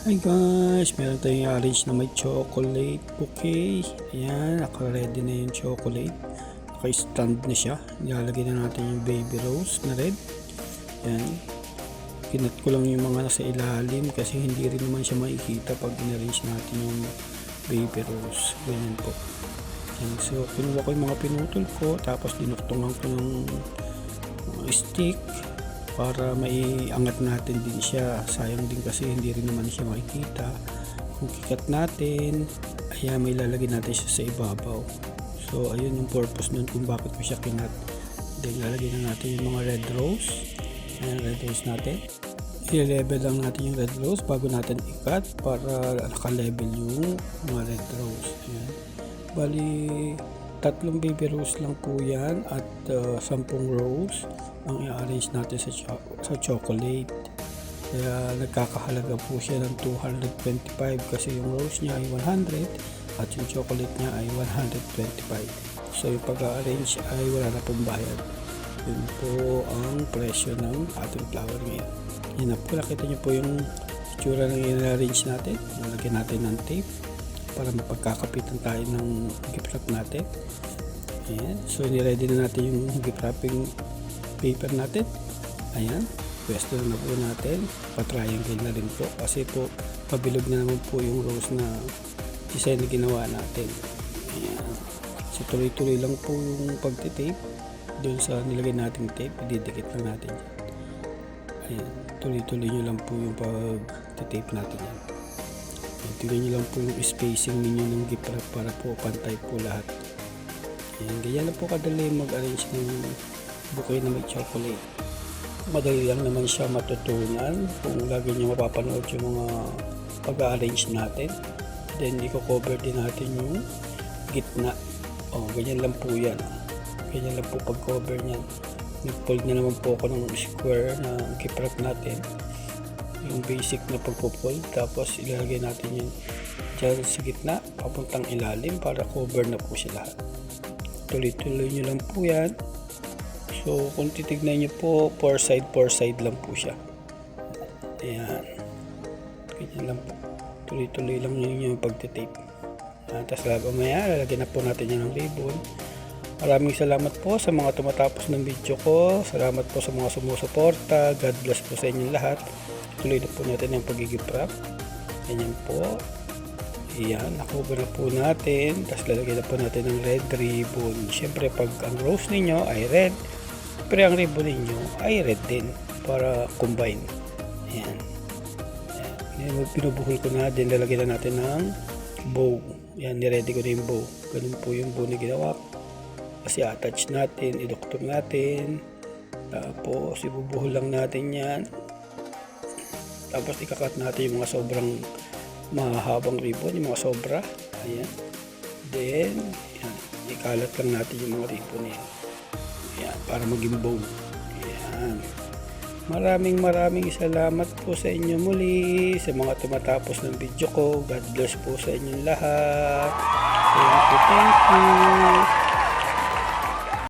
Hi guys, meron tayong arrange na may chocolate bouquet. Ayan, naka-ready na yung chocolate. Naka-stand na siya. Nilalagay na natin yung baby rose na red. Ayan. Kinat ko lang yung mga nasa ilalim kasi hindi rin naman siya makikita pag in-arrange natin yung baby rose. Ganyan po. Ayan. So, kinuha ko yung mga pinutol ko. Tapos dinuktungan ko ng stick para maiangat natin din siya. Sayang din kasi hindi rin naman siya makikita. Kung kikat natin, ayan, may lalagay natin siya sa ibabaw. So ayun yung purpose nun kung bakit ko siya kinat. Then lalagay na natin yung mga red rose. Ayan, red rose natin. I-level lang natin yung red rose bago natin ikat para naka-level yung mga red rose. Ayan. Bali, 3 baby rose lang po yan at 10 rose ang i-arrange natin sa chocolate. Kaya nagkakahalaga po siya ng 225 kasi yung rose niya ay 100 at yung chocolate niya ay 125. So yung pag-arrange ay wala na pong bayad. Yun po ang presyo ng ating flower ngayon. Yan na po, nakita nyo po yung itsura ng i-arrange natin. Nalagyan natin ng tape para mapagkakapitan tayo ng gift wrap natin. Ayan. So niready na natin yung gift wrapping paper natin. Ayan, pwesto na po natin. Pa-triangle na rin po kasi po pabilog na naman po yung rose na design na ginawa natin. Ayan. So tuloy-tuloy lang po yung pagtitape doon sa nilagay nating tape. Ididikit lang natin yan. Ayan, tuloy-tuloy nyo lang po yung pag-tape natin yan. Ayan, tingnan nyo lang po yung spacing ninyo ng gift wrap para po pantay po lahat. Ayan, ganyan na po kadali mag-arrange ng bouquet na may chocolate. Madali lang naman siya matutunan kung lagi nyo mapapanood yung mga pag-arrange natin. Then i-cover din natin yung gitna. Ganyan lang po yan. Ganyan lang po pag-cover nyan. Nag-fold na naman po ako ng square na gift wrap natin. Yung basic na pagpo-fold. Tapos ilalagay natin yun dyan sa gitna papuntang ilalim para cover na po siya lahat. Tuloy-tuloy nyo lang po yan. So kung titignan nyo po, 4 side lang po siya. Ayan. Ganyan lang po. Tuloy-tuloy lang yun yung pagtitape. Tapos mamaya, lalagyan na po natin yan ng ribbon. Maraming salamat po sa mga tumatapos ng video ko. Salamat po sa mga sumusuporta. God bless po sa inyong lahat. Tuloy na po natin yung pag-gift wrap. Ganyan po. Ayan, nakuha na po natin. Tapos lalagyan na po natin ng red ribbon. Siyempre, pag ang rose ninyo ay red, pero ang ribbon ninyo ay red din para combine. Ayan. Ayan, pinubuhol ko na din. Lalagyan na natin ng bow. Ayan, niready ko na yung bow. Ganun po yung bow na ginawa. Kasi attach natin, idoktor natin. Tapos ibubuhol lang natin yan. Tapos ikakat natin yung mga sobrang mahabang ribbon, yung mga sobra. Ayan. Then, ayan, ikalat lang natin yung mga ribbon na yan. Ayan, para maging bow. Ayan. Maraming salamat po sa inyo muli sa mga tumatapos ng video ko. God bless po sa inyong lahat. Thank you.